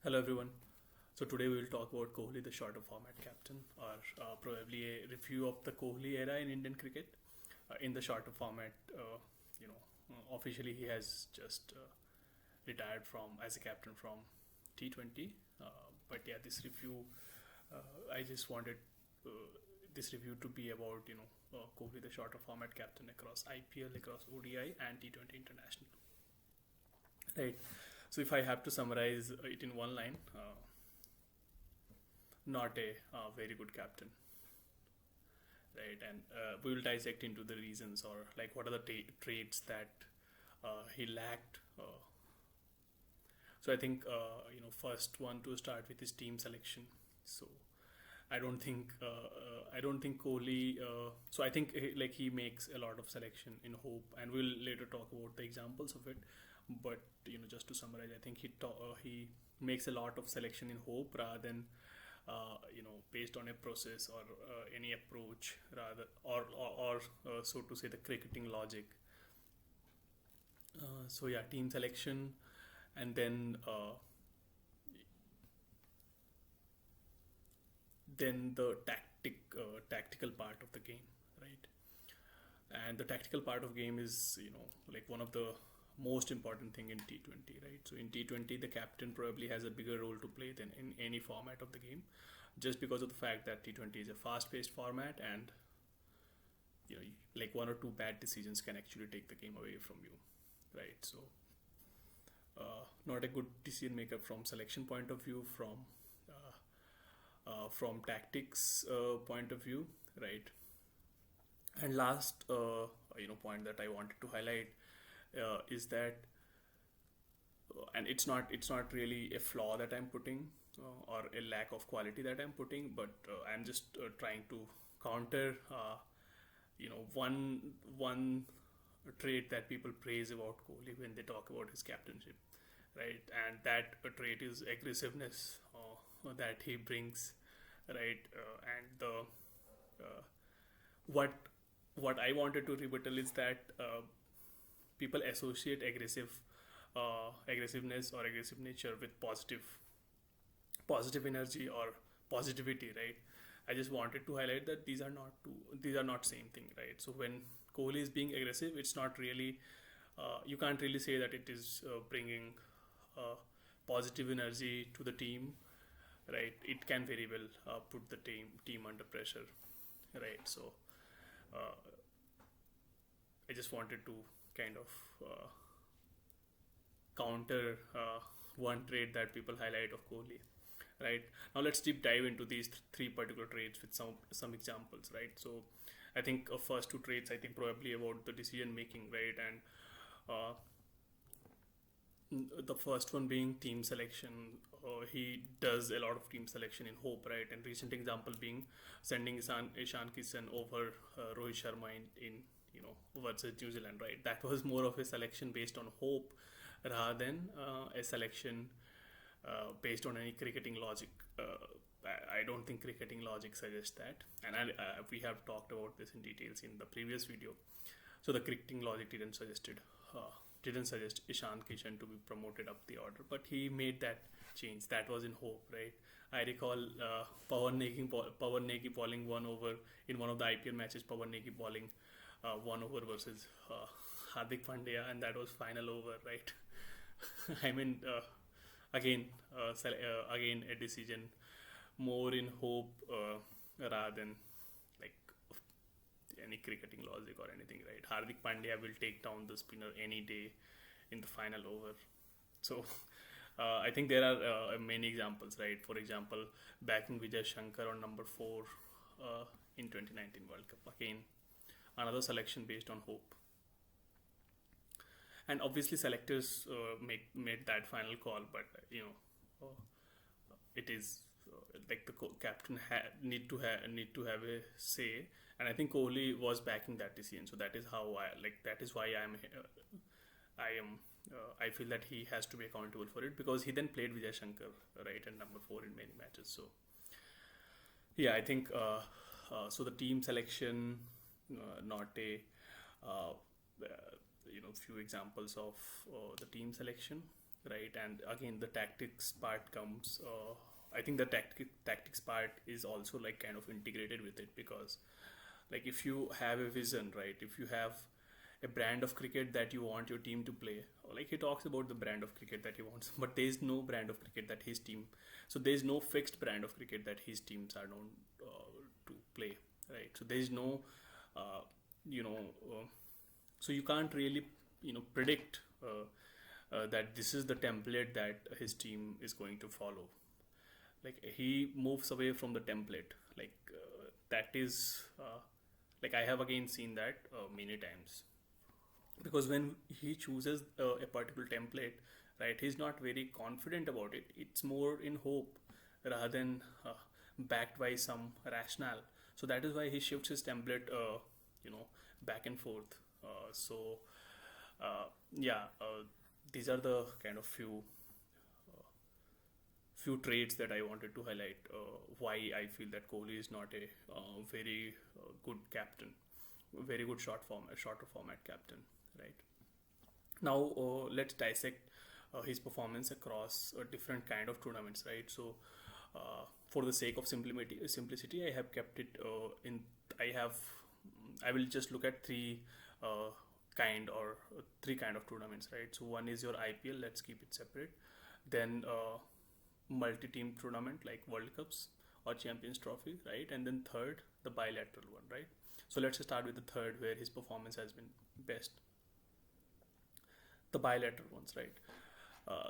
Hello everyone. So today we will talk about Kohli, the shorter format captain, or probably a review of the Kohli era in Indian cricket. In the shorter format, officially he has just retired from as a captain from T20. But yeah, this review, I just wanted uh, this review to be about Kohli, the shorter format captain across IPL, across ODI and T20 international. Right. So if I have to summarize it in one line, not a very good captain, right? And we will dissect into the reasons or like what are the traits that he lacked. So I think first one to start with is team selection. So I don't think Kohli. So I think he makes a lot of selection in hope, and we'll later talk about the examples of it. But just to summarize, I think he makes a lot of selection in hope rather than based on a process or any approach rather or so to say the cricketing logic. So yeah, team selection, and then the tactical part of the game, right? And the tactical part of game is like one of the most important thing in T20, right? So in T20 the captain probably has a bigger role to play than in any format of the game, just because of the fact that T20 is a fast paced format, and like one or two bad decisions can actually take the game away from you, right? So not a good decision maker from selection point of view, from tactics point of view, right? And last point that I wanted to highlight is that and it's not really a flaw that I'm putting or a lack of quality that I'm putting, but I'm just trying to counter one trait that people praise about Kohli when they talk about his captainship, right? And that trait is aggressiveness that he brings, right? And the what what I wanted to rebuttal is that people associate aggressiveness or aggressive nature with positive energy or positivity, right? I just wanted to highlight that these are not same thing, right? So when Kohli is being aggressive, it's not really you can't really say that it is bringing positive energy to the team, right? It can very well put the team under pressure, right? So uh, I just wanted to kind of counter one trait that people highlight of Kohli. Right, now let's deep dive into these three particular traits with some examples. Right, so I think first two traits I think probably about the decision making, right, and uh, the first one being team selection. He does a lot of team selection in hope, right? And recent example being sending Ishan Kishan over Rohit Sharma in versus New Zealand, right? That was more of a selection based on hope rather than a selection based on any cricketing logic. I don't think cricketing logic suggests that, and we have talked about this in details in the previous video. So the cricketing logic didn't suggest Ishan Kishan to be promoted up the order, but he made that change. That was in hope, right? I recall Pawan Negi bowling one over in one of the IPL matches. Pawan Negi bowling one over versus Hardik Pandya, and that was final over, right? I mean, again a decision more in hope rather than like any cricketing logic or anything, right? Hardik Pandya will take down the spinner any day in the final over. So I think there are many examples, right? For example, backing Vijay Shankar on number 4 in 2019 World Cup. Again, another selection based on hope. And obviously, selectors made that final call, but it is like the captain need to have a say, and I think Kohli was backing that decision. So that is how that is why I feel that he has to be accountable for it, because he then played Vijay Shankar, right, at number 4 in many matches. So yeah, I think so the team selection, not a few examples of the team selection. right? And again, the tactics part comes. I think the tactics part is also like kind of integrated with it, because like if you have a vision, right? If you have a brand of cricket that you want your team to play, like he talks about the brand of cricket that he wants, but there is no brand of cricket that his team. So there is no fixed brand of cricket that his teams are known to play, right? So there is no, uh, you know, so you can't really predict that this is the template that his team is going to follow. Like he moves away from the template, like that is like I have again seen that many times, because when he chooses a particular template, right, he's not very confident about it. It's more in hope rather than backed by some rationale. So that is why he shifts his template you know back and forth. Yeah, these are the kind of few traits that I wanted to highlight, why I feel that Kohli is not a very good captain, very good shorter format captain, right? Now let's dissect his performance across different kind of tournaments, right? So for the sake of simplicity, I have kept it in. I will just look at uh, three kind of tournaments, right? So one is your IPL. Let's keep it separate. Then multi-team tournament like World Cups or Champions Trophy, right? And then third, the bilateral one, right? So let's start with the third, where his performance has been best. The bilateral ones, right?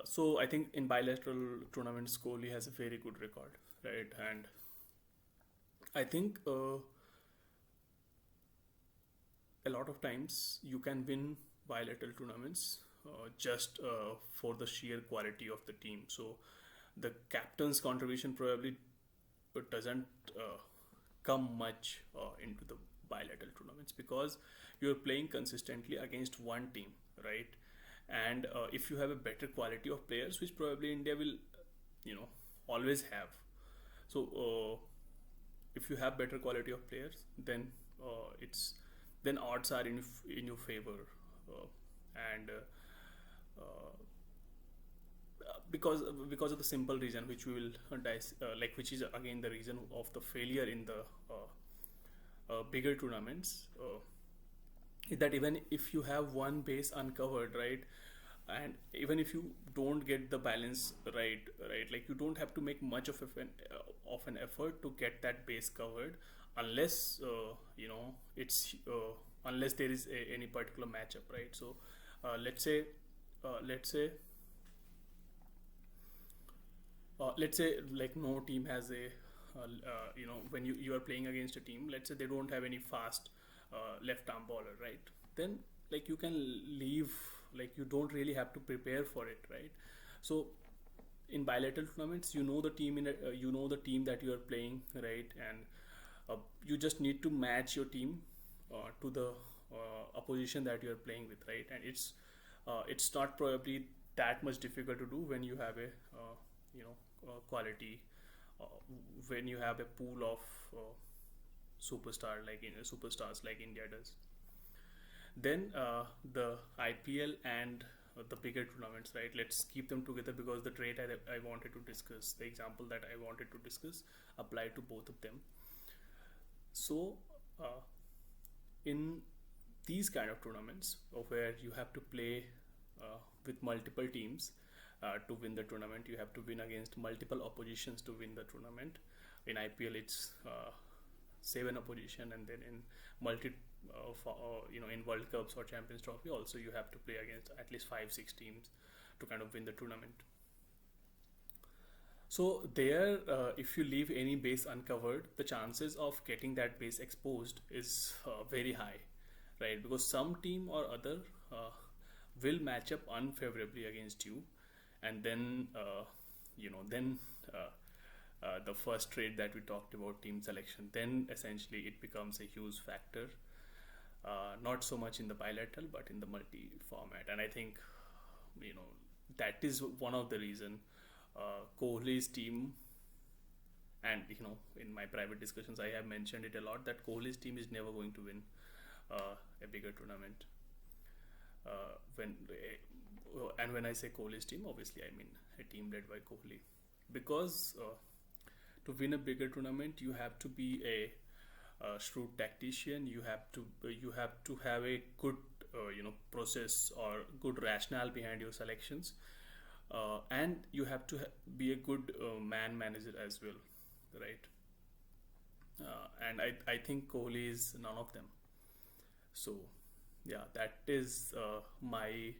So I think in bilateral tournaments, Kohli has a very good record, right? And I think a lot of times you can win bilateral tournaments just for the sheer quality of the team. So the captain's contribution probably doesn't come much into the bilateral tournaments, because you're playing consistently against one team, right? And if you have a better quality of players, which probably India will always have. So if you have better quality of players, then it's then odds are in your favor, and because of the simple reason, which we will like, which is again the reason of the failure in the bigger tournaments, is that even if you have one base uncovered, right, and even if you don't get the balance right, like you don't have to make much of an effort to get that base covered, unless it's unless there is any particular matchup, right? So let's say let's say like no team has a when you are playing against a team, let's say they don't have any fast left arm bowler, right? Then like you can leave, like you don't really have to prepare for it, right? So in bilateral tournaments, the team the team that you are playing, right? And you just need to match your team to the opposition that you are playing with, right? And it's not probably that much difficult to do when you have a quality, uh, when you have a pool of superstars like India does. Then the IPL and the bigger tournaments, right? Let's keep them together, because the trait I wanted to discuss, the example that I wanted to discuss, apply to both of them. So in these kind of tournaments, where you have to play with multiple teams to win the tournament, you have to win against multiple oppositions to win the tournament. In IPL, it's 7 opposition, and then in in World Cups or Champions Trophy, also you have to play against at least 5-6 teams to kind of win the tournament. So there, if you leave any base uncovered, the chances of getting that base exposed is very high, right? Because some team or other will match up unfavorably against you, and then then the first trait that we talked about, team selection, then essentially it becomes a huge factor. Not so much in the bilateral, but in the multi format, and I think that is one of the reason Kohli's team, and in my private discussions I have mentioned it a lot, that Kohli's team is never going to win a bigger tournament when and when I say Kohli's team, obviously I mean a team led by Kohli, because to win a bigger tournament, you have to be a shrewd tactician. You have to have a good process or good rationale behind your selections, and you have to be a good man manager as well, right? And I think Kohli is none of them. So yeah, that is my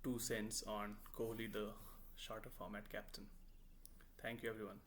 2 cents on Kohli, the shorter format captain. Thank you, everyone.